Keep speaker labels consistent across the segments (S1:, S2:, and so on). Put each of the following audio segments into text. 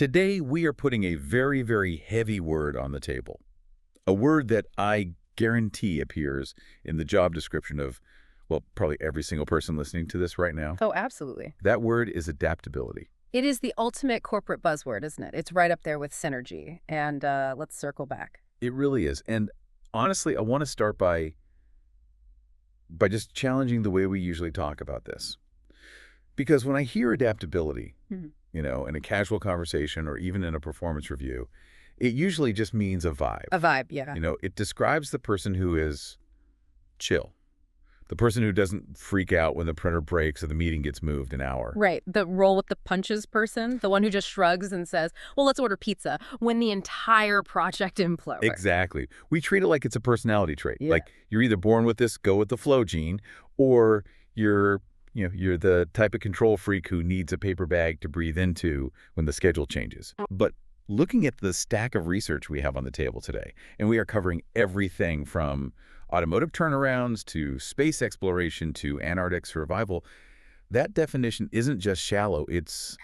S1: Today, we are putting a very, very heavy word on the table. A word that I guarantee appears in the job description of, well, probably every single person listening to this right now.
S2: Oh, absolutely.
S1: That word is adaptability.
S2: It is the ultimate corporate buzzword, isn't it? It's right up there with synergy. And let's circle back.
S1: It really is. And honestly, I want to start by just challenging the way we usually talk about this. Because when I hear adaptability, in a casual conversation or even in a performance review, it usually just means a vibe.
S2: A vibe, yeah.
S1: It describes the person who is chill. The person who doesn't freak out when the printer breaks or the meeting gets moved an hour.
S2: Right. The roll with the punches person, the one who just shrugs and says, well, let's order pizza when the entire project implodes.
S1: Exactly. We treat it like it's a personality trait.
S2: Yeah.
S1: Like you're either born with this go with the flow gene, or you're the type of control freak who needs a paper bag to breathe into when the schedule changes. But looking at the stack of research we have on the table today, and we are covering everything from automotive turnarounds to space exploration to Antarctic survival, that definition isn't just shallow, it's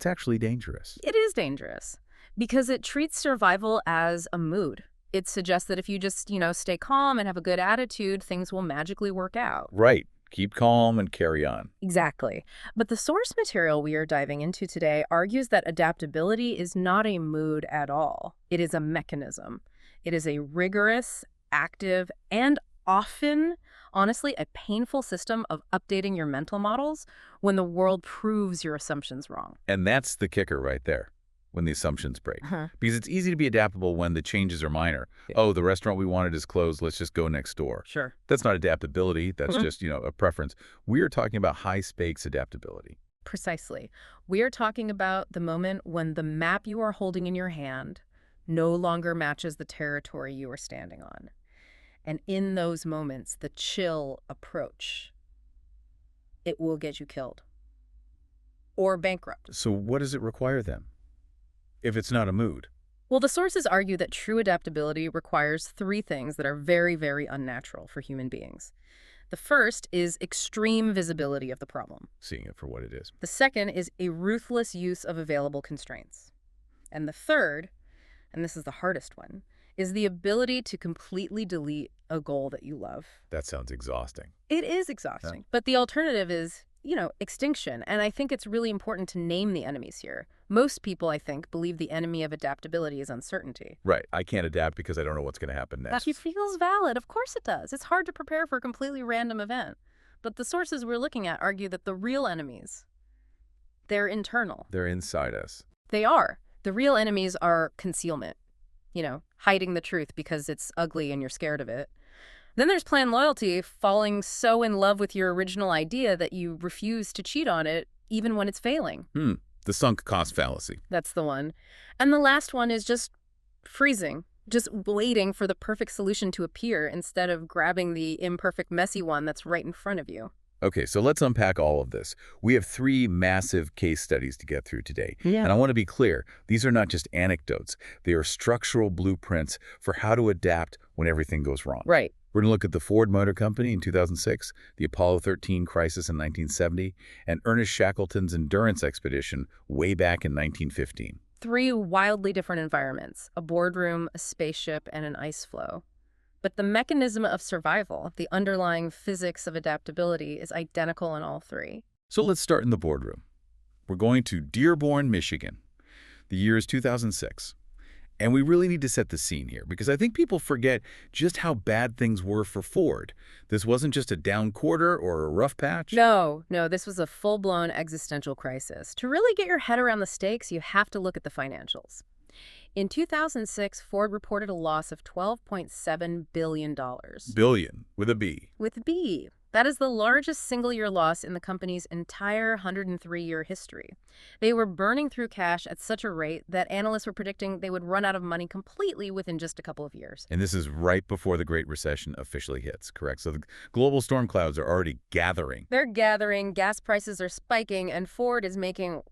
S1: actually dangerous.
S2: It is dangerous because it treats survival as a mood. It suggests that if you just, stay calm and have a good attitude, things will magically work out.
S1: Right. Keep calm and carry on.
S2: Exactly. But the source material we are diving into today argues that adaptability is not a mood at all. It is a mechanism. It is a rigorous, active, and often, honestly, a painful system of updating your mental models when the world proves your assumptions wrong.
S1: And that's the kicker right there, when the assumptions break. Because it's easy to be adaptable when the changes are minor.
S2: Yeah.
S1: Oh, the restaurant we wanted is closed, let's just go next door.
S2: Sure.
S1: That's not adaptability, that's just, a preference. We are talking about high-stakes adaptability.
S2: Precisely. We are talking about the moment when the map you are holding in your hand no longer matches the territory you are standing on. And in those moments, the chill approach, it will get you killed or bankrupt.
S1: So what does it require then, if it's not a mood?
S2: Well, the sources argue that true adaptability requires three things that are very, very unnatural for human beings. The first is extreme visibility of the problem.
S1: Seeing it for what it is.
S2: The second is a ruthless use of available constraints. And the third, and this is the hardest one, is the ability to completely delete a goal that you love.
S1: That sounds exhausting.
S2: It is exhausting. But the alternative is, extinction. And I think it's really important to name the enemies here. Most people, I think, believe the enemy of adaptability is uncertainty.
S1: Right. I can't adapt because I don't know what's going to happen next.
S2: That feels valid. Of course it does. It's hard to prepare for a completely random event. But the sources we're looking at argue that the real enemies, they're internal.
S1: They're inside us.
S2: They are. The real enemies are concealment. Hiding the truth because it's ugly and you're scared of it. Then there's planned loyalty, falling so in love with your original idea that you refuse to cheat on it even when it's failing.
S1: The sunk cost fallacy.
S2: That's the one. And the last one is just freezing, just waiting for the perfect solution to appear instead of grabbing the imperfect, messy one that's right in front of you.
S1: Okay, so let's unpack all of this. We have three massive case studies to get through today.
S2: Yeah.
S1: And I want to be clear, these are not just anecdotes. They are structural blueprints for how to adapt when everything goes wrong.
S2: Right.
S1: We're going to look at the Ford Motor Company in 2006, the Apollo 13 crisis in 1970, and Ernest Shackleton's endurance expedition way back in 1915.
S2: Three wildly different environments, a boardroom, a spaceship, and an ice floe. But the mechanism of survival, the underlying physics of adaptability, is identical in all three.
S1: So let's start in the boardroom. We're going to Dearborn, Michigan. The year is 2006. And we really need to set the scene here because I think people forget just how bad things were for Ford. This wasn't just a down quarter or a rough patch.
S2: No, this was a full-blown existential crisis. To really get your head around the stakes, you have to look at the financials. In 2006, Ford reported a loss of $12.7 billion.
S1: Billion, with a B.
S2: With a B. That is the largest single-year loss in the company's entire 103-year history. They were burning through cash at such a rate that analysts were predicting they would run out of money completely within just a couple of years.
S1: And this is right before the Great Recession officially hits, correct? So the global storm clouds are already gathering.
S2: They're gathering, gas prices are spiking, and Ford is making,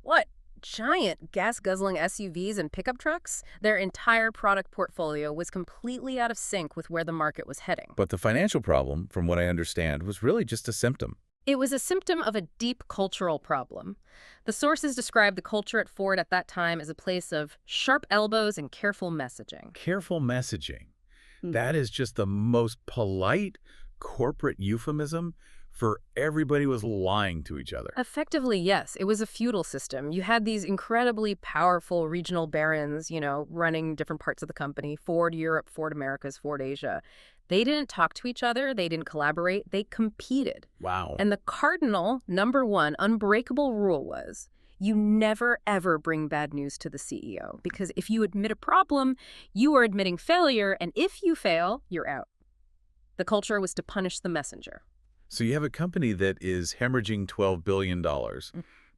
S2: giant gas-guzzling SUVs and pickup trucks? Their entire product portfolio was completely out of sync with where the market was heading.
S1: But the financial problem, from what I understand, was really just a symptom.
S2: It was a symptom of a deep cultural problem. The sources described the culture at Ford at that time as a place of sharp elbows and careful messaging.
S1: Careful messaging.
S2: Mm.
S1: That is just the most polite corporate euphemism for everybody was lying to each other.
S2: Effectively, yes. It was a feudal system. You had these incredibly powerful regional barons, running different parts of the company. Ford Europe, Ford Americas, Ford Asia. They didn't talk to each other. They didn't collaborate. They competed.
S1: Wow.
S2: And the cardinal, number one, unbreakable rule was you never, ever bring bad news to the CEO. Because if you admit a problem, you are admitting failure. And if you fail, you're out. The culture was to punish the messenger.
S1: So you have a company that is hemorrhaging $12 billion,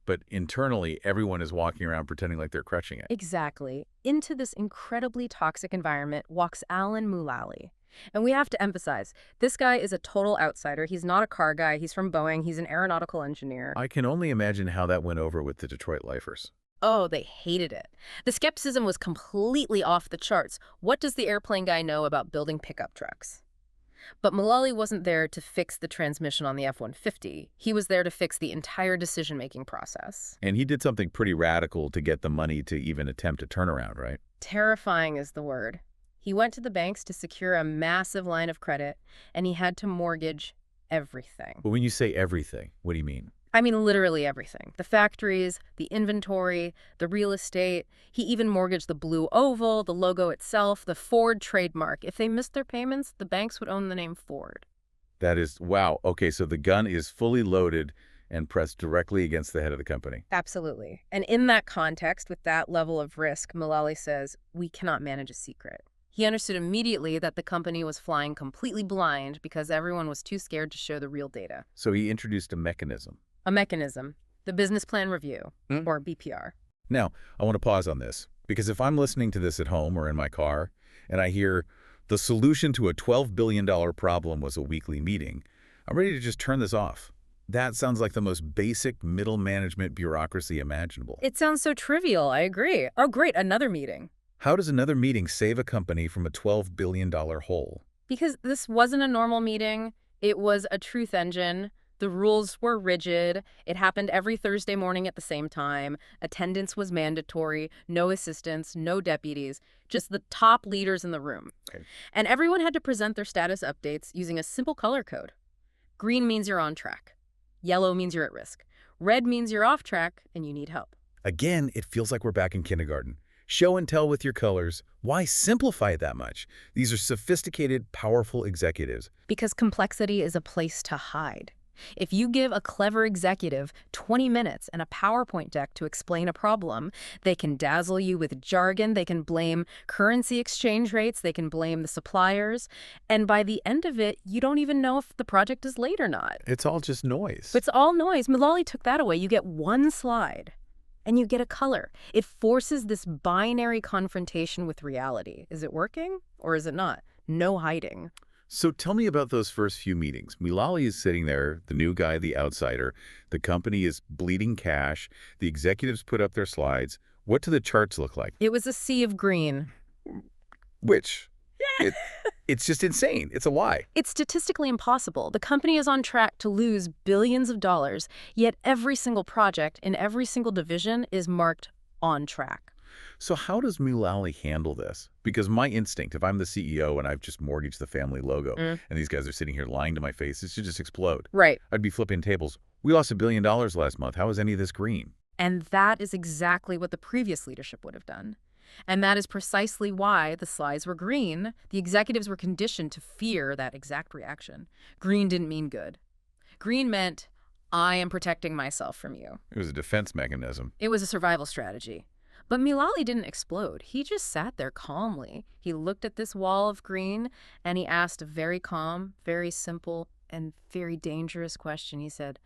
S1: but internally everyone is walking around pretending like they're crushing it.
S2: Exactly. Into this incredibly toxic environment walks Alan Mulally. And we have to emphasize, this guy is a total outsider. He's not a car guy. He's from Boeing. He's an aeronautical engineer.
S1: I can only imagine how that went over with the Detroit lifers.
S2: Oh, they hated it. The skepticism was completely off the charts. What does the airplane guy know about building pickup trucks? But Mulally wasn't there to fix the transmission on the F-150. He was there to fix the entire decision-making process.
S1: And he did something pretty radical to get the money to even attempt a turnaround, right?
S2: Terrifying is the word. He went to the banks to secure a massive line of credit, and he had to mortgage everything.
S1: But when you say everything, what do you mean?
S2: I mean, literally everything. The factories, the inventory, the real estate. He even mortgaged the blue oval, the logo itself, the Ford trademark. If they missed their payments, the banks would own the name Ford.
S1: That is, wow. Okay, so the gun is fully loaded and pressed directly against the head of the company.
S2: Absolutely. And in that context, with that level of risk, Mulally says, we cannot manage a secret. He understood immediately that the company was flying completely blind because everyone was too scared to show the real data.
S1: So he introduced a mechanism.
S2: A mechanism, the Business Plan Review, or BPR.
S1: Now, I want to pause on this, because if I'm listening to this at home or in my car, and I hear the solution to a $12 billion problem was a weekly meeting, I'm ready to just turn this off. That sounds like the most basic middle management bureaucracy imaginable.
S2: It sounds so trivial, I agree. Oh, great, another meeting.
S1: How does another meeting save a company from a $12 billion hole?
S2: Because this wasn't a normal meeting. It was a truth engine. The rules were rigid. It happened every Thursday morning at the same time. Attendance was mandatory. No assistants, no deputies, just the top leaders in the room.
S1: Okay.
S2: And everyone had to present their status updates using a simple color code. Green means you're on track. Yellow means you're at risk. Red means you're off track and you need help.
S1: Again, it feels like we're back in kindergarten. Show and tell with your colors. Why simplify it that much? These are sophisticated, powerful executives.
S2: Because complexity is a place to hide. If you give a clever executive 20 minutes and a PowerPoint deck to explain a problem, they can dazzle you with jargon, they can blame currency exchange rates, they can blame the suppliers, and by the end of it, you don't even know if the project is late or not.
S1: It's all just noise.
S2: It's all noise. Mulally took that away. You get one slide, and you get a color. It forces this binary confrontation with reality. Is it working, or is it not? No hiding.
S1: So tell me about those first few meetings. Mulally is sitting there, the new guy, the outsider. The company is bleeding cash. The executives put up their slides. What do the charts look like?
S2: It was a sea of green.
S1: Which? It's just insane. It's a lie.
S2: It's statistically impossible. The company is on track to lose billions of dollars, yet every single project in every single division is marked on track.
S1: So how does Mulally handle this? Because my instinct, if I'm the CEO and I've just mortgaged the family logo and these guys are sitting here lying to my face, it should just explode.
S2: Right.
S1: I'd be flipping tables. We lost $1 billion last month. How is any of this green?
S2: And that is exactly what the previous leadership would have done. And that is precisely why the slides were green. The executives were conditioned to fear that exact reaction. Green didn't mean good. Green meant, I am protecting myself from you.
S1: It was a defense mechanism.
S2: It was a survival strategy. But Mulally didn't explode. He just sat there calmly. He looked at this wall of green, and he asked a very calm, very simple, and very dangerous question. He said,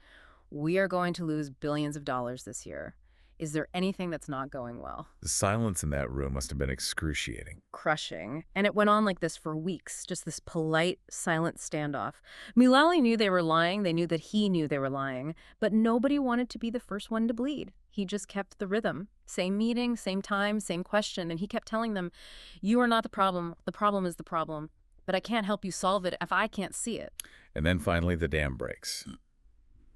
S2: we are going to lose billions of dollars this year. Is there anything that's not going well?
S1: The silence in that room must have been excruciating.
S2: Crushing. And it went on like this for weeks, just this polite, silent standoff. Mulally knew they were lying. They knew that he knew they were lying. But nobody wanted to be the first one to bleed. He just kept the rhythm. Same meeting, same time, same question. And he kept telling them, you are not the problem. The problem is the problem. But I can't help you solve it if I can't see it.
S1: And then finally the dam breaks.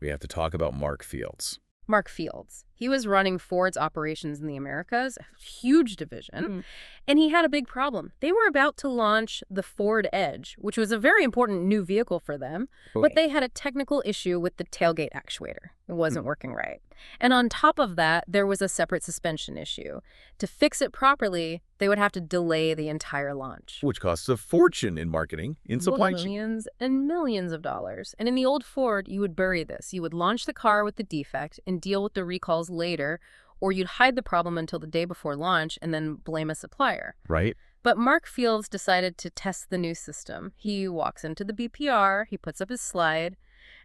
S1: We have to talk about Mark Fields.
S2: Mark Fields. He was running Ford's operations in the Americas, a huge division, and he had a big problem. They were about to launch the Ford Edge, which was a very important new vehicle for them, but they had a technical issue with the tailgate actuator. It wasn't working right. And on top of that, there was a separate suspension issue. To fix it properly, they would have to delay the entire launch.
S1: Which costs a fortune in marketing, in supply chain.
S2: Millions and millions of dollars. And in the old Ford, you would bury this. You would launch the car with the defect and deal with the recalls later, or you'd hide the problem until the day before launch and then blame a supplier.
S1: Right.
S2: But Mark Fields decided to test the new system. He walks into the BPR, he puts up his slide,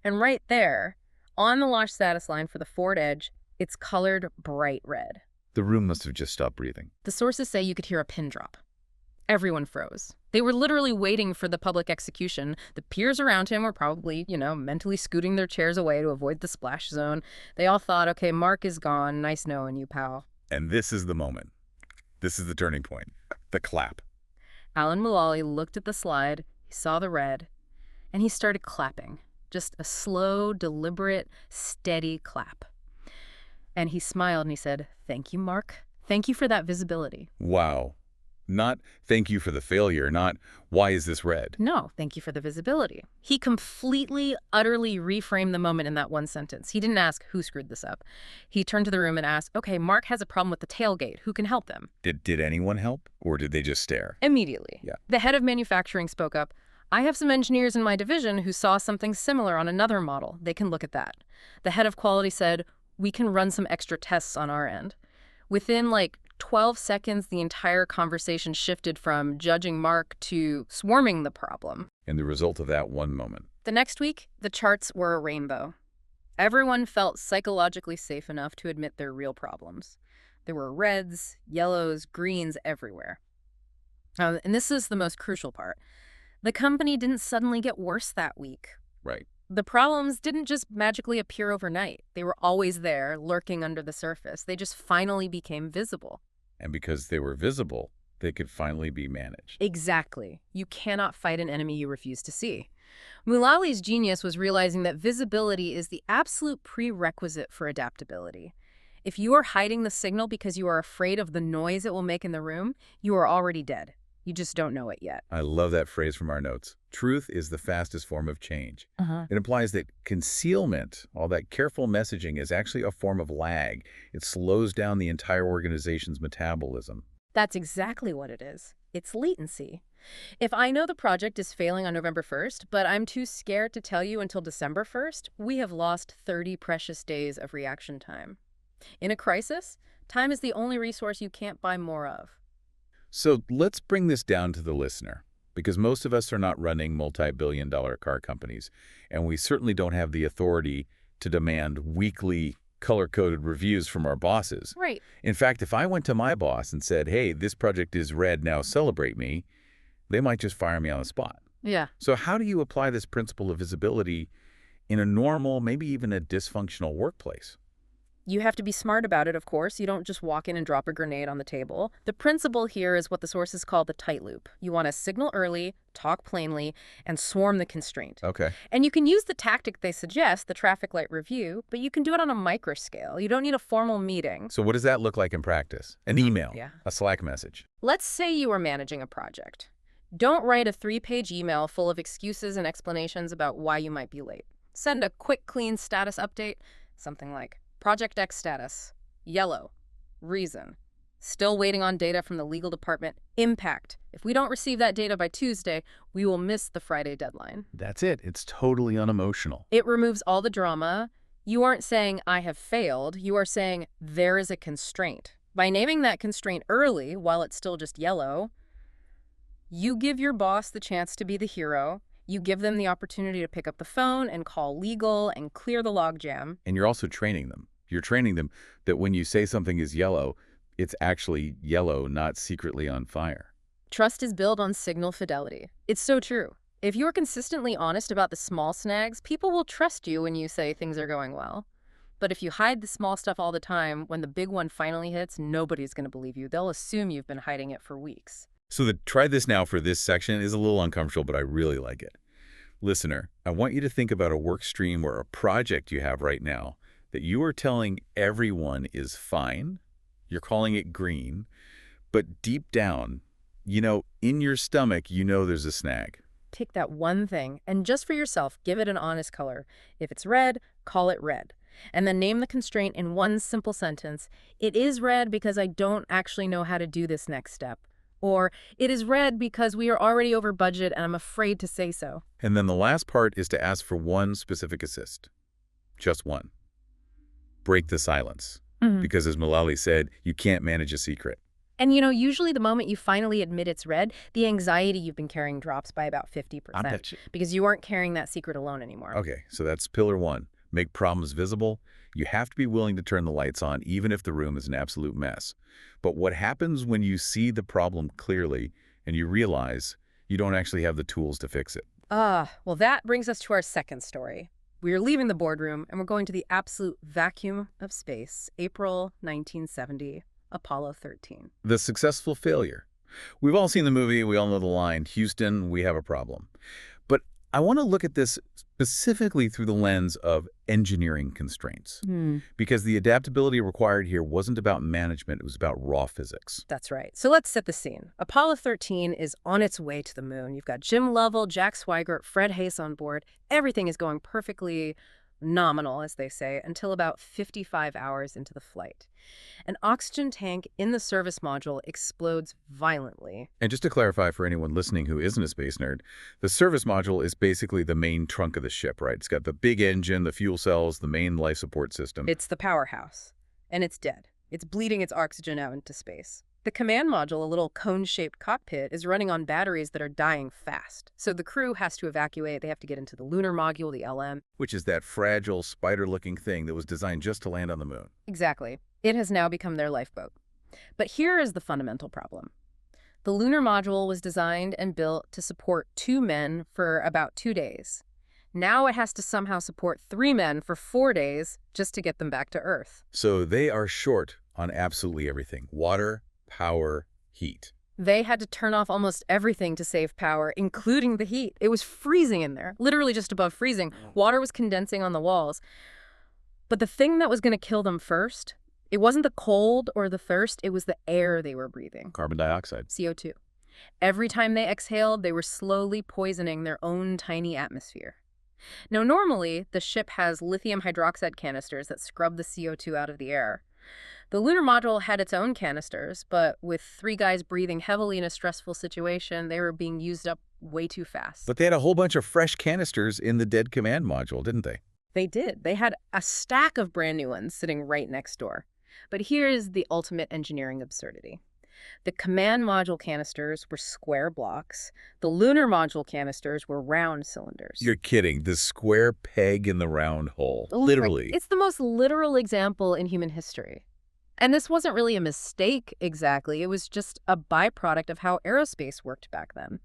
S2: and right there, on the launch status line for the Ford Edge, it's colored bright red.
S1: The room must have just stopped breathing.
S2: The sources say you could hear a pin drop. Everyone froze. They were literally waiting for the public execution. The peers around him were probably, mentally scooting their chairs away to avoid the splash zone. They all thought, okay, Mark is gone. Nice knowing you, pal.
S1: And this is the moment. This is the turning point. The clap.
S2: Alan Mullally looked at the slide, he saw the red, and he started clapping. Just a slow, deliberate, steady clap. And he smiled and he said, "Thank you, Mark. Thank you for that visibility."
S1: Wow. Not thank you for the failure, not why is this red?
S2: No, thank you for the visibility. He completely, utterly reframed the moment in that one sentence. He didn't ask who screwed this up. He turned to the room and asked, okay, Mark has a problem with the tailgate. Who can help them?
S1: Did anyone help, or did they just stare?
S2: Immediately.
S1: Yeah.
S2: The head of manufacturing spoke up. I have some engineers in my division who saw something similar on another model. They can look at that. The head of quality said, we can run some extra tests on our end. Within 12 seconds, the entire conversation shifted from judging Mark to swarming the problem.
S1: And the result of that one moment.
S2: The next week, the charts were a rainbow. Everyone felt psychologically safe enough to admit their real problems. There were reds, yellows, greens everywhere. And this is the most crucial part. The company didn't suddenly get worse that week.
S1: Right.
S2: The problems didn't just magically appear overnight. They were always there, lurking under the surface. They just finally became visible.
S1: And because they were visible, they could finally be managed.
S2: Exactly. You cannot fight an enemy you refuse to see. Mullally's genius was realizing that visibility is the absolute prerequisite for adaptability. If you are hiding the signal because you are afraid of the noise it will make in the room, you are already dead. You just don't know it yet.
S1: I love that phrase from our notes. Truth is the fastest form of change. It implies that concealment, all that careful messaging, is actually a form of lag. It slows down the entire organization's metabolism.
S2: That's exactly what it is. It's latency. If I know the project is failing on November 1st, but I'm too scared to tell you until December 1st, we have lost 30 precious days of reaction time. In a crisis, time is the only resource you can't buy more of.
S1: So let's bring this down to the listener, because most of us are not running multi-billion-dollar car companies, and we certainly don't have the authority to demand weekly color-coded reviews from our bosses.
S2: Right.
S1: In fact, if I went to my boss and said, hey, this project is red, now celebrate me, they might just fire me on the spot.
S2: Yeah.
S1: So how do you apply this principle of visibility in a normal, maybe even a dysfunctional workplace?
S2: You have to be smart about it, of course. You don't just walk in and drop a grenade on the table. The principle here is what the sources call the tight loop. You want to signal early, talk plainly, and swarm the constraint.
S1: Okay.
S2: And you can use the tactic they suggest, the traffic light review, but you can do it on a micro scale. You don't need a formal meeting.
S1: So what does that look like in practice? An email,
S2: Yeah.
S1: a Slack message.
S2: Let's say you are managing a project. Don't write a 3-page email full of excuses and explanations about why you might be late. Send a quick, clean status update, something like, Project X status, yellow, reason, still waiting on data from the legal department, impact. If we don't receive that data by Tuesday, we will miss the Friday deadline.
S1: That's it. It's totally unemotional.
S2: It removes all the drama. You aren't saying, I have failed. You are saying, there is a constraint. By naming that constraint early, while it's still just yellow, you give your boss the chance to be the hero. You give them the opportunity to pick up the phone and call legal and clear the logjam.
S1: And you're also training them. You're training them that when you say something is yellow, it's actually yellow, not secretly on fire.
S2: Trust is built on signal fidelity. It's so true. If you're consistently honest about the small snags, people will trust you when you say things are going well. But if you hide the small stuff all the time, when the big one finally hits, nobody's going to believe you. They'll assume you've been hiding it for weeks.
S1: So the try this now for this section is a little uncomfortable, but I really like it. Listener, I want you to think about a work stream or a project you have right now that you are telling everyone is fine. You're calling it green, but deep down, in your stomach, there's a snag.
S2: Take that one thing and just for yourself, give it an honest color. If it's red, call it red. And then name the constraint in one simple sentence. It is red because I don't actually know how to do this next step. Or it is red because we are already over budget and I'm afraid to say so.
S1: And then the last part is to ask for one specific assist. Just one. Break the silence. Because as Mullally said, you can't manage a secret.
S2: And usually the moment you finally admit it's red, the anxiety you've been carrying drops by about 50%.
S1: I bet you.
S2: Because you aren't carrying that secret alone anymore.
S1: Okay, so that's pillar one. Make problems visible. You have to be willing to turn the lights on even if the room is an absolute mess. But what happens when you see the problem clearly and you realize you don't actually have the tools to fix it?
S2: Well, that brings us to our second story. We are leaving the boardroom and we're going to the absolute vacuum of space, April 1970. Apollo 13.
S1: The successful failure. We've all seen the movie. We all know the line, Houston, we have a problem. But I want to look at this specifically through the lens of engineering constraints. Because the adaptability required here wasn't about management. It was about raw physics.
S2: That's right. So let's set the scene. Apollo 13 is on its way to the moon. You've got Jim Lovell, Jack Swigert, Fred Hayes on board. Everything is going perfectly nominal, as they say, until about 55 hours into the flight. An oxygen tank in the service module explodes violently.
S1: And just to clarify for anyone listening who isn't a space nerd, the service module is basically the main trunk of the ship, right? It's got the big engine, the fuel cells, the main life support system.
S2: It's the powerhouse. And it's dead. It's bleeding its oxygen out into space. The command module, a little cone-shaped cockpit, is running on batteries that are dying fast. So the crew has to evacuate. They have to get into the lunar module, the LM.
S1: Which is that fragile, spider-looking thing that was designed just to land on the moon.
S2: Exactly. It has now become their lifeboat. But here is the fundamental problem. The lunar module was designed and built to support 2 men for about 2 days. Now it has to somehow support 3 men for 4 days just to get them back to Earth.
S1: So they are short on absolutely everything. Water, power, heat.
S2: They had to turn off almost everything to save power, including the heat. It was freezing in there, literally just above freezing. Water was condensing on the walls. But the thing that was going to kill them first, it wasn't the cold or the thirst, it was the air they were breathing.
S1: Carbon dioxide.
S2: CO2. Every time they exhaled, they were slowly poisoning their own tiny atmosphere. Now, normally, the ship has lithium hydroxide canisters that scrub the CO2 out of the air. The lunar module had its own canisters, but with 3 guys breathing heavily in a stressful situation, they were being used up way too fast.
S1: But they had a whole bunch of fresh canisters in the dead command module, didn't they?
S2: They did. They had a stack of brand new ones sitting right next door. But here's the ultimate engineering absurdity. The command module canisters were square blocks. The lunar module canisters were round cylinders.
S1: You're kidding. The square peg in the round hole. Literally.
S2: It's the most literal example in human history. And this wasn't really a mistake exactly. It was just a byproduct of how aerospace worked back then.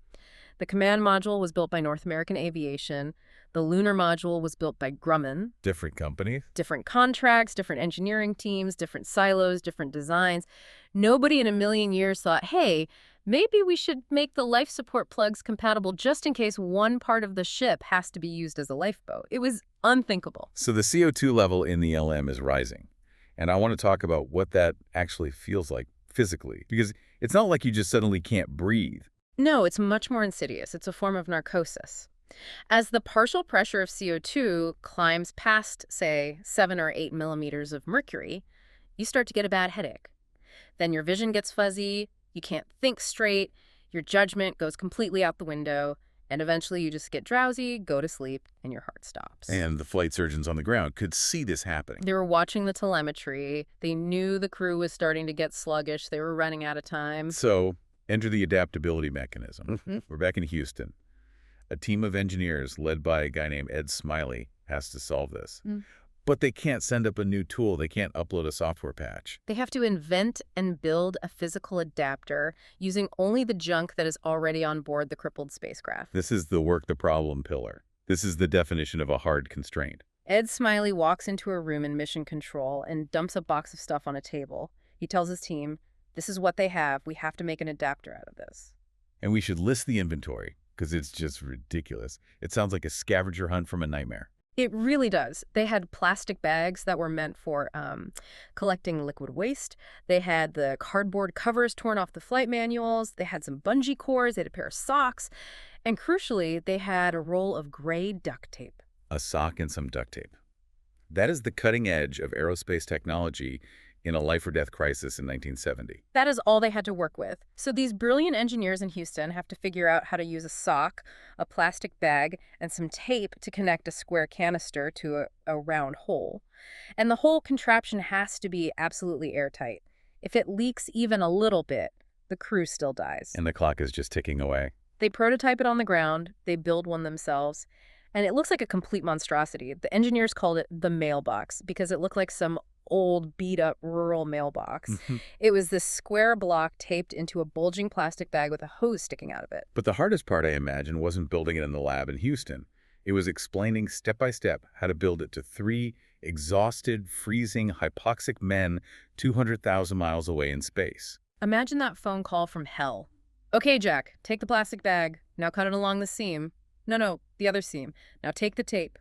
S2: The command module was built by North American Aviation. The lunar module was built by Grumman.
S1: Different companies.
S2: Different contracts, different engineering teams, different silos, different designs. Nobody in a million years thought, hey, maybe we should make the life support plugs compatible just in case one part of the ship has to be used as a lifeboat. It was unthinkable.
S1: So the CO2 level in the LM is rising. And I want to talk about what that actually feels like physically. Because it's not like you just suddenly can't breathe.
S2: No, it's much more insidious. It's a form of narcosis. As the partial pressure of CO2 climbs past, say, 7 or 8 millimeters of mercury, you start to get a bad headache. Then your vision gets fuzzy, you can't think straight, your judgment goes completely out the window, and eventually you just get drowsy, go to sleep, and your heart stops.
S1: And the flight surgeons on the ground could see this happening.
S2: They were watching the telemetry. They knew the crew was starting to get sluggish. They were running out of time.
S1: So, enter the adaptability mechanism. We're back in Houston. A team of engineers led by a guy named Ed Smiley has to solve this. But they can't send up a new tool. They can't upload a software patch.
S2: They have to invent and build a physical adapter using only the junk that is already on board the crippled spacecraft.
S1: This is the work the problem pillar. This is the definition of a hard constraint.
S2: Ed Smiley walks into a room in mission control and dumps a box of stuff on a table. He tells his team, this is what they have. We have to make an adapter out of this.
S1: And we should list the inventory, because it's just ridiculous. It sounds like a scavenger hunt from a nightmare.
S2: It really does. They had plastic bags that were meant for collecting liquid waste. They had the cardboard covers torn off the flight manuals. They had some bungee cords. They had a pair of socks. And crucially, they had a roll of gray duct tape.
S1: A sock and some duct tape. That is the cutting edge of aerospace technology in a life-or-death crisis in 1970.
S2: That is all they had to work with. So these brilliant engineers in Houston have to figure out how to use a sock, a plastic bag, and some tape to connect a square canister to a round hole. And the whole contraption has to be absolutely airtight. If it leaks even a little bit, the crew still dies.
S1: And the clock is just ticking away.
S2: They prototype it on the ground, they build one themselves, and it looks like a complete monstrosity. The engineers called it the mailbox because it looked like some old, beat-up rural mailbox. It was this square block taped into a bulging plastic bag with a hose sticking out of it.
S1: But the hardest part, I imagine, wasn't building it in the lab in Houston. It was explaining step by step how to build it to 3 exhausted, freezing, hypoxic men 200,000 miles away in space.
S2: Imagine that phone call from hell. Okay, Jack, take the plastic bag. Now cut it along the seam. No, the other seam. Now take the tape.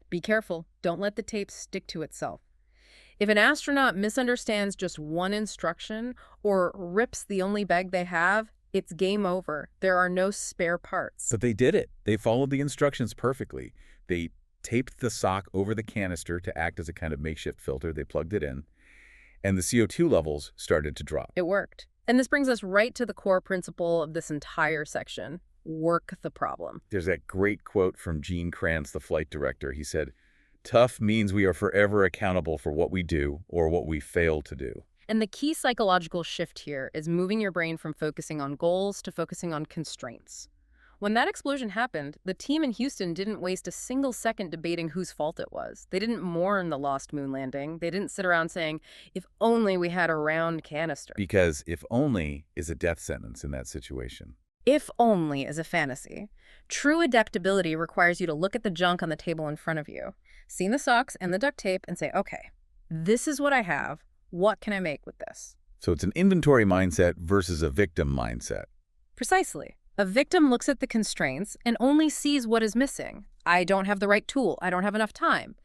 S2: Be careful. Don't let the tape stick to itself. If an astronaut misunderstands just one instruction or rips the only bag they have, it's game over. There are no spare parts.
S1: But they did it. They followed the instructions perfectly. They taped the sock over the canister to act as a kind of makeshift filter. They plugged it in, and the CO2 levels started to drop.
S2: It worked. And this brings us right to the core principle of this entire section. Work the problem.
S1: There's that great quote from Gene Kranz, the flight director. He said, "Tough means we are forever accountable for what we do or what we fail to do."
S2: And the key psychological shift here is moving your brain from focusing on goals to focusing on constraints. When that explosion happened, the team in Houston didn't waste a single second debating whose fault it was. They didn't mourn the lost moon landing. They didn't sit around saying, if only we had a round canister.
S1: Because if only is a death sentence in that situation.
S2: If only is a fantasy. True adaptability requires you to look at the junk on the table in front of you, see the socks and the duct tape, and say, okay, this is what I have. What can I make with this?
S1: So it's an inventory mindset versus a victim mindset.
S2: Precisely. A victim looks at the constraints and only sees what is missing. I don't have the right tool. I don't have enough time.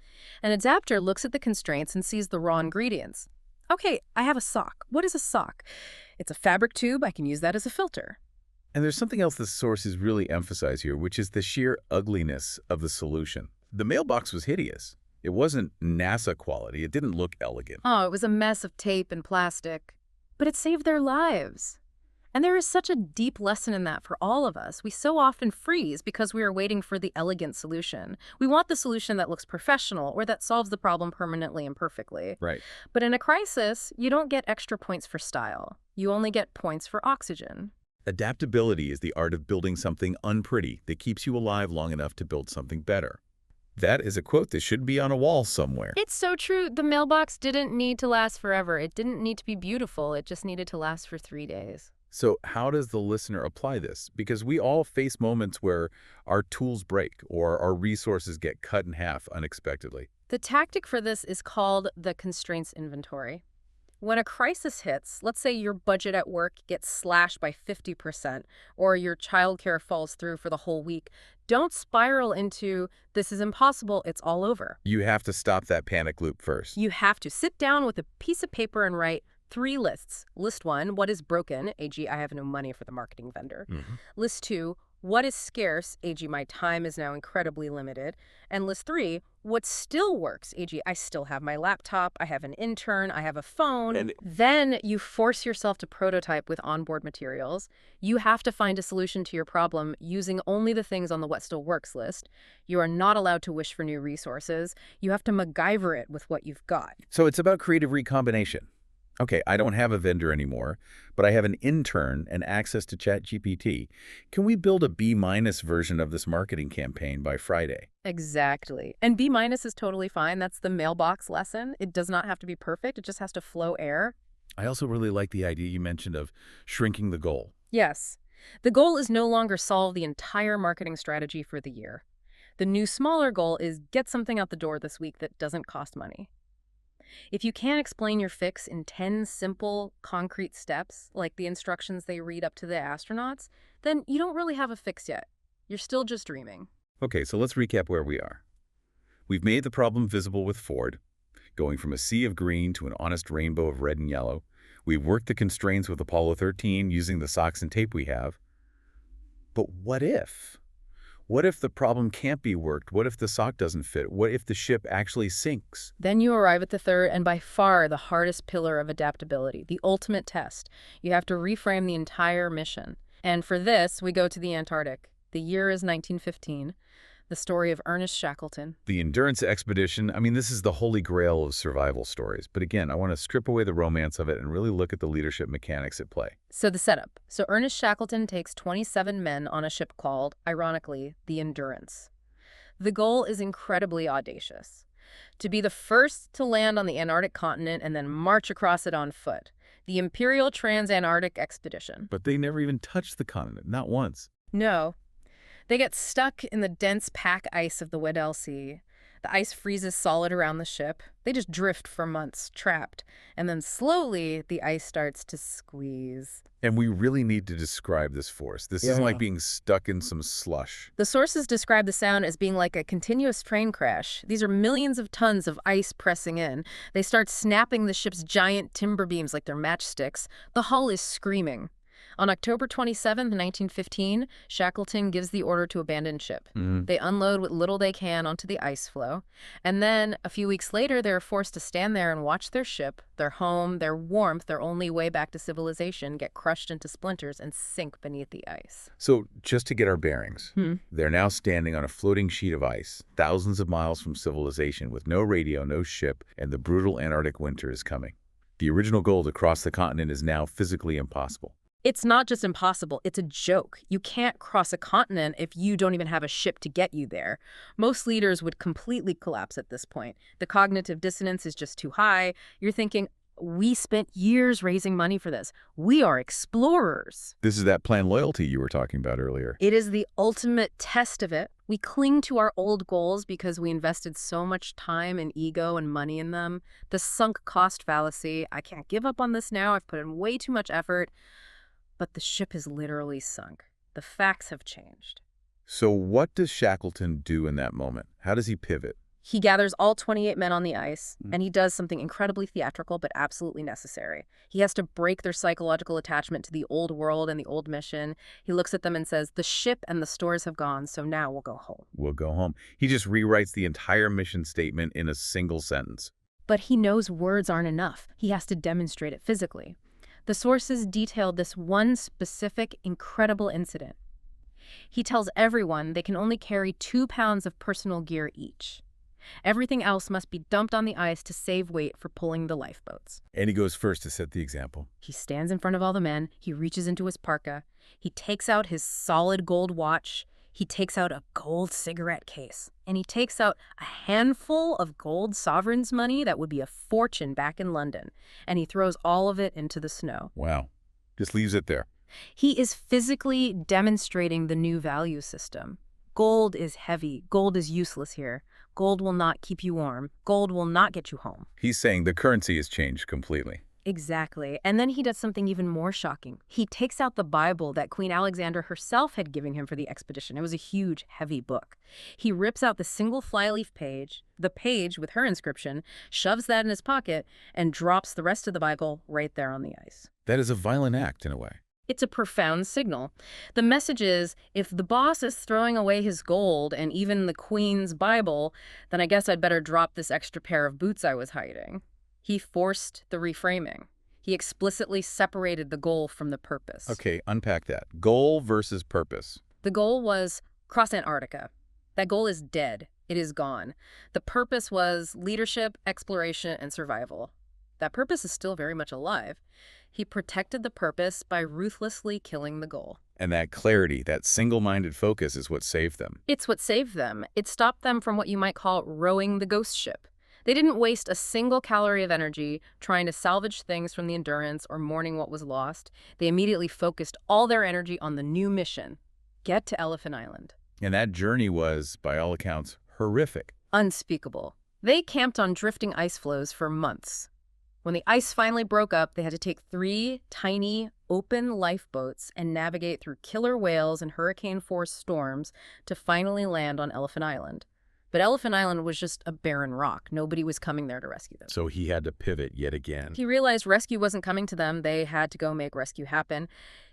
S2: An adapter looks at the constraints and sees the raw ingredients. Okay, I have a sock. What is a sock? It's a fabric tube. I can use that as a filter.
S1: And there's something else the sources really emphasize here, which is the sheer ugliness of the solution. The mailbox was hideous. It wasn't NASA quality. It didn't look elegant.
S2: Oh, it was a mess of tape and plastic. But it saved their lives. And there is such a deep lesson in that for all of us. We so often freeze because we are waiting for the elegant solution. We want the solution that looks professional or that solves the problem permanently and perfectly.
S1: Right.
S2: But in a crisis, you don't get extra points for style. You only get points for oxygen.
S1: Adaptability is the art of building something unpretty that keeps you alive long enough to build something better. That is a quote that should be on a wall somewhere.
S2: It's so true. The mailbox didn't need to last forever. It didn't need to be beautiful. It just needed to last for 3 days.
S1: So how does the listener apply this? Because we all face moments where our tools break or our resources get cut in half unexpectedly.
S2: The tactic for this is called the constraints inventory. When a crisis hits, let's say your budget at work gets slashed by 50% or your childcare falls through for the whole week, don't spiral into, this is impossible, it's all over.
S1: You have to stop that panic loop first.
S2: You have to sit down with a piece of paper and write 3 lists. List 1, what is broken, e.g. I have no money for the marketing vendor. List 2, what is scarce, e.g. my time is now incredibly limited. And list 3, what still works, e.g. I still have my laptop, I have an intern, I have a phone. And then you force yourself to prototype with onboard materials. You have to find a solution to your problem using only the things on the what still works list. You are not allowed to wish for new resources. You have to MacGyver it with what you've got.
S1: So it's about creative recombination. Okay, I don't have a vendor anymore, but I have an intern and access to ChatGPT. Can we build a B- version of this marketing campaign by Friday?
S2: Exactly. And B- is totally fine. That's the mailbox lesson. It does not have to be perfect. It just has to flow air.
S1: I also really like the idea you mentioned of shrinking the goal.
S2: Yes. The goal is no longer solve the entire marketing strategy for the year. The new smaller goal is get something out the door this week that doesn't cost money. If you can't explain your fix in 10 simple, concrete steps, like the instructions they read up to the astronauts, then you don't really have a fix yet. You're still just dreaming.
S1: Okay, so let's recap where we are. We've made the problem visible with Ford, going from a sea of green to an honest rainbow of red and yellow. We've worked the constraints with Apollo 13 using the socks and tape we have. But what if? What if the problem can't be worked? What if the sock doesn't fit? What if the ship actually sinks?
S2: Then you arrive at the third and by far the hardest pillar of adaptability, the ultimate test. You have to reframe the entire mission. And for this, we go to the Antarctic. The year is 1915. The story of Ernest Shackleton.
S1: The Endurance Expedition, I mean, this is the holy grail of survival stories. But again, I want to strip away the romance of it and really look at the leadership mechanics at play.
S2: So the setup. So Ernest Shackleton takes 27 men on a ship called, ironically, the Endurance. The goal is incredibly audacious. To be the first to land on the Antarctic continent and then march across it on foot. The Imperial Trans-Antarctic Expedition.
S1: But they never even touched the continent, not once.
S2: No. They get stuck in the dense pack ice of the Weddell Sea. The ice freezes solid around the ship. They just drift for months, trapped. And then slowly, the ice starts to squeeze.
S1: And we really need to describe this force. This isn't like being stuck in some slush.
S2: The sources describe the sound as being like a continuous train crash. These are millions of tons of ice pressing in. They start snapping the ship's giant timber beams like they're matchsticks. The hull is screaming. On October 27, 1915, Shackleton gives the order to abandon ship. They unload what little they can onto the ice floe. And then, a few weeks later, they're forced to stand there and watch their ship, their home, their warmth, their only way back to civilization, get crushed into splinters and sink beneath the ice.
S1: So, just to get our bearings, they're now standing on a floating sheet of ice, thousands of miles from civilization, with no radio, no ship, and the brutal Antarctic winter is coming. The original goal to cross the continent is now physically impossible.
S2: It's not just impossible, it's a joke. You can't cross a continent if you don't even have a ship to get you there. Most leaders would completely collapse at this point. The cognitive dissonance is just too high. You're thinking, we spent years raising money for this. We are explorers.
S1: This is that plan loyalty you were talking about earlier.
S2: It is the ultimate test of it. We cling to our old goals because we invested so much time and ego and money in them. The sunk cost fallacy. I can't give up on this now. I've put in way too much effort. But the ship is literally sunk. The facts have changed.
S1: So what does Shackleton do in that moment? How does he pivot?
S2: He gathers all 28 men on the ice, and he does something incredibly theatrical but absolutely necessary. He has to break their psychological attachment to the old world and the old mission. He looks at them and says, the ship and the stores have gone, so now we'll go home.
S1: We'll go home. He just rewrites the entire mission statement in a single sentence.
S2: But he knows words aren't enough. He has to demonstrate it physically. The sources detailed this one specific, incredible incident. He tells everyone they can only carry 2 pounds of personal gear each. Everything else must be dumped on the ice to save weight for pulling the lifeboats.
S1: And he goes first to set the example.
S2: He stands in front of all the men. He reaches into his parka. He takes out his solid gold watch. He takes out a gold cigarette case. And he takes out a handful of gold sovereign's money that would be a fortune back in London. And he throws all of it into the snow.
S1: Wow. Just leaves it there.
S2: He is physically demonstrating the new value system. Gold is heavy. Gold is useless here. Gold will not keep you warm. Gold will not get you home.
S1: He's saying the currency has changed completely.
S2: Exactly. And then he does something even more shocking. He takes out the Bible that Queen Alexandra herself had given him for the expedition. It was a huge, heavy book. He rips out the single flyleaf page, the page with her inscription, shoves that in his pocket, and drops the rest of the Bible right there on the ice.
S1: That is a violent act in a way.
S2: It's a profound signal. The message is, if the boss is throwing away his gold and even the Queen's Bible, then I guess I'd better drop this extra pair of boots I was hiding. He forced the reframing. He explicitly separated the goal from the purpose.
S1: Okay, unpack that. Goal versus purpose.
S2: The goal was cross Antarctica. That goal is dead. It is gone. The purpose was leadership, exploration, and survival. That purpose is still very much alive. He protected the purpose by ruthlessly killing the goal.
S1: And that clarity, that single-minded focus is what saved them.
S2: It's what saved them. It stopped them from what you might call rowing the ghost ship. They didn't waste a single calorie of energy trying to salvage things from the Endurance or mourning what was lost. They immediately focused all their energy on the new mission, get to Elephant Island.
S1: And that journey was, by all accounts, horrific.
S2: Unspeakable. They camped on drifting ice floes for months. When the ice finally broke up, they had to take 3 tiny, open lifeboats and navigate through killer whales and hurricane-force storms to finally land on Elephant Island. But Elephant Island was just a barren rock. Nobody was coming there to rescue them.
S1: So he had to pivot yet again.
S2: He realized rescue wasn't coming to them. They had to go make rescue happen.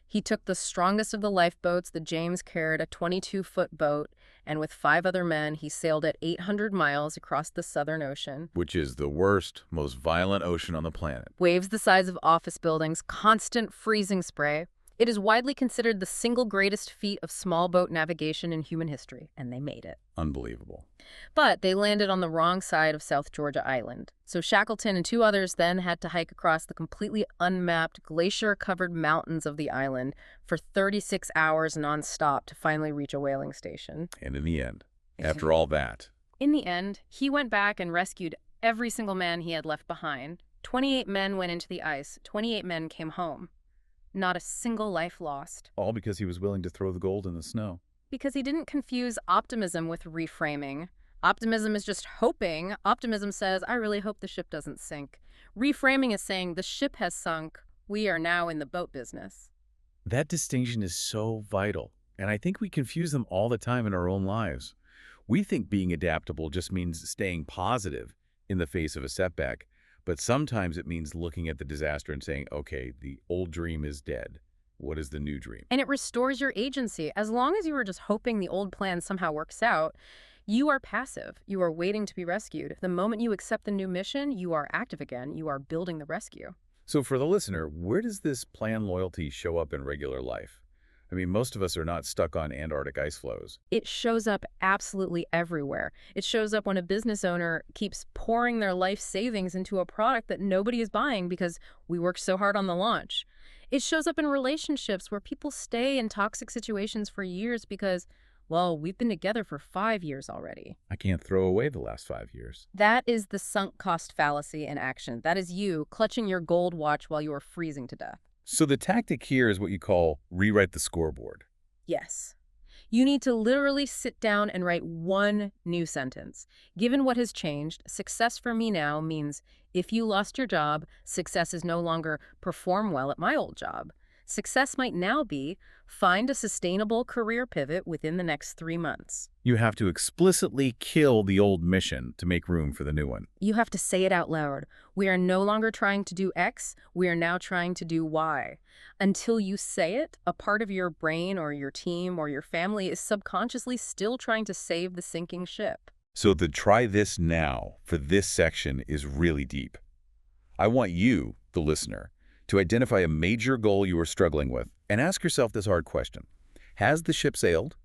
S2: He took the strongest of the lifeboats, the James Caird, a 22-foot boat, and with 5 other men, he sailed it 800 miles across the Southern Ocean.
S1: Which is the worst, most violent ocean on the planet.
S2: Waves the size of office buildings, constant freezing spray. It is widely considered the single greatest feat of small boat navigation in human history, and they made it.
S1: Unbelievable.
S2: But they landed on the wrong side of South Georgia Island. So Shackleton and 2 others then had to hike across the completely unmapped, glacier-covered mountains of the island for 36 hours nonstop to finally reach a whaling station.
S1: And in the end, after all that,
S2: In the end, he went back and rescued every single man he had left behind. 28 men went into the ice. 28 men came home. Not a single life lost.
S1: all because he was willing to throw the gold in the snow.
S2: Because he didn't confuse optimism with reframing. Optimism is just hoping. Optimism says, I really hope the ship doesn't sink. Reframing is saying, the ship has sunk. We are now in the boat business.
S1: That distinction is so vital, and I think we confuse them all the time in our own lives. We think being adaptable just means staying positive in the face of a setback, but sometimes it means looking at the disaster and saying, okay, the old dream is dead. What is the new dream?
S2: And it restores your agency. As long as you were just hoping the old plan somehow works out, you are passive. You are waiting to be rescued. The moment you accept the new mission, you are active again. You are building the rescue.
S1: So for the listener, where does this plan loyalty show up in regular life? I mean, most of us are not stuck on Antarctic ice floes.
S2: It shows up absolutely everywhere. It shows up when a business owner keeps pouring their life savings into a product that nobody is buying because we worked so hard on the launch. It shows up in relationships where people stay in toxic situations for years because, well, we've been together for 5 years already.
S1: I can't throw away the last 5 years.
S2: That is the sunk cost fallacy in action. That is you clutching your gold watch while you are freezing to death.
S1: So the tactic here is what you call rewrite the scoreboard.
S2: Yes. You need to literally sit down and write one new sentence. Given what has changed, success for me now means if you lost your job, success is no longer perform well at my old job. Success might now be find a sustainable career pivot within the next 3 months.
S1: You have to explicitly kill the old mission to make room for the new one.
S2: You have to say it out loud. We are no longer trying to do X, we are now trying to do Y. Until you say it, a part of your brain or your team or your family is subconsciously still trying to save the sinking ship.
S1: So the try this now for this section is really deep. I want you, the listener, to identify a major goal you are struggling with and ask yourself this hard question. Has the ship sailed?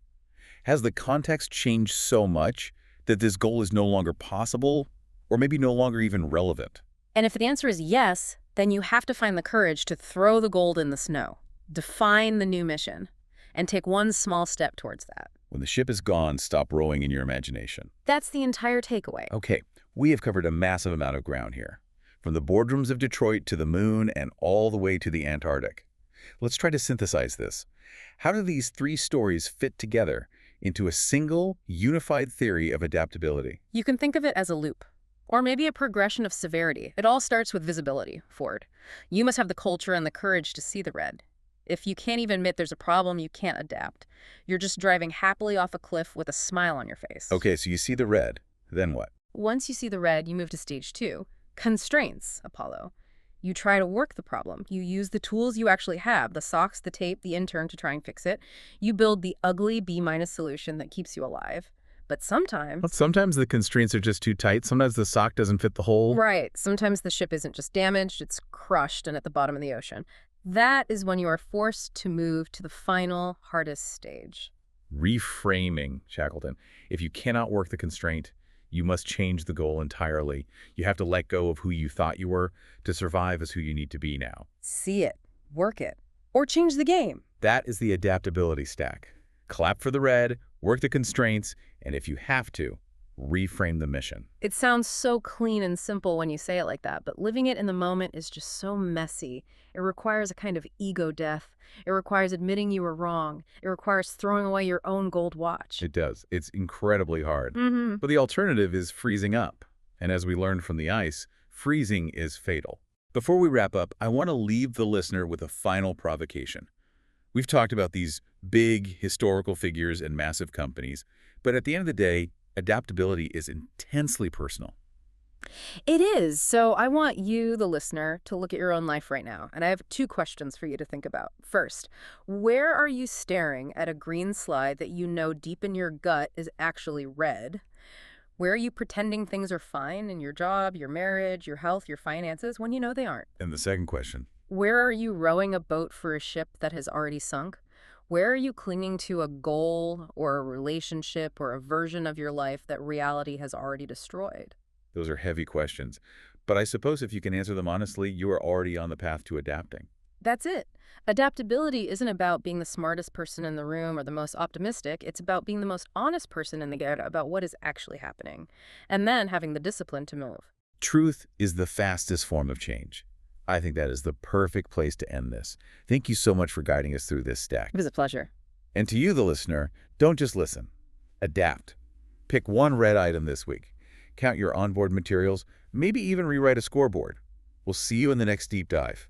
S1: Has the context changed so much that this goal is no longer possible or maybe no longer even relevant?
S2: And if the answer is yes, then you have to find the courage to throw the gold in the snow, define the new mission, and take one small step towards that.
S1: When the ship is gone, stop rowing in your imagination.
S2: That's the entire takeaway.
S1: Okay, we have covered a massive amount of ground here, from the boardrooms of Detroit to the moon and all the way to the Antarctic. Let's try to synthesize this. How do these 3 stories fit together into a single, unified theory of adaptability?
S2: You can think of it as a loop, or maybe a progression of severity. It all starts with visibility, Ford. You must have the culture and the courage to see the red. If you can't even admit there's a problem, you can't adapt. You're just driving happily off a cliff with a smile on your face.
S1: Okay, so you see the red. Then what?
S2: Once you see the red, you move to stage 2. Constraints, Apollo. You try to work the problem. You use the tools you actually have, the socks, the tape, the intern to try and fix it. You build the ugly B- solution that keeps you alive. But
S1: Sometimes the constraints are just too tight. Sometimes the sock doesn't fit the hole.
S2: Right. Sometimes the ship isn't just damaged, it's crushed and at the bottom of the ocean. That is when you are forced to move to the final, hardest stage.
S1: Reframing, Shackleton. If you cannot work the constraint, you must change the goal entirely. You have to let go of who you thought you were to survive as who you need to be now.
S2: See it, work it, or change the game.
S1: That is the adaptability stack. Clap for the red, work the constraints, and if you have to, reframe the mission.
S2: It sounds so clean and simple when you say it like that, but living it in the moment is just so messy. It requires a kind of ego death. It requires admitting you were wrong. It requires throwing away your own gold watch.
S1: It does. It's incredibly hard. But the alternative is freezing up. And as we learned from the ice, freezing is fatal. Before we wrap up, I want to leave the listener with a final provocation. We've talked about these big historical figures and massive companies, but at the end of the day, adaptability is intensely personal.
S2: It is. So I want you, the listener, to look at your own life right now. And I have two questions for you to think about. First, where are you staring at a green slide that you know deep in your gut is actually red? Where are you pretending things are fine in your job, your marriage, your health, your finances when you know they aren't?
S1: And the second question,
S2: Where are you rowing a boat for a ship that has already sunk? Where are you clinging to a goal or a relationship or a version of your life that reality has already destroyed?
S1: those are heavy questions. But I suppose if you can answer them honestly, you are already on the path to adapting.
S2: That's it. Adaptability isn't about being the smartest person in the room or the most optimistic. It's about being the most honest person in the get about what is actually happening, and then having the discipline to move.
S1: Truth is the fastest form of change. I think that is the perfect place to end this. Thank you so much for guiding us through this stack.
S2: It was a pleasure.
S1: And to you, the listener, don't just listen. Adapt. Pick one red item this week. Count your onboard materials, maybe even rewrite a scoreboard. We'll see you in the next deep dive.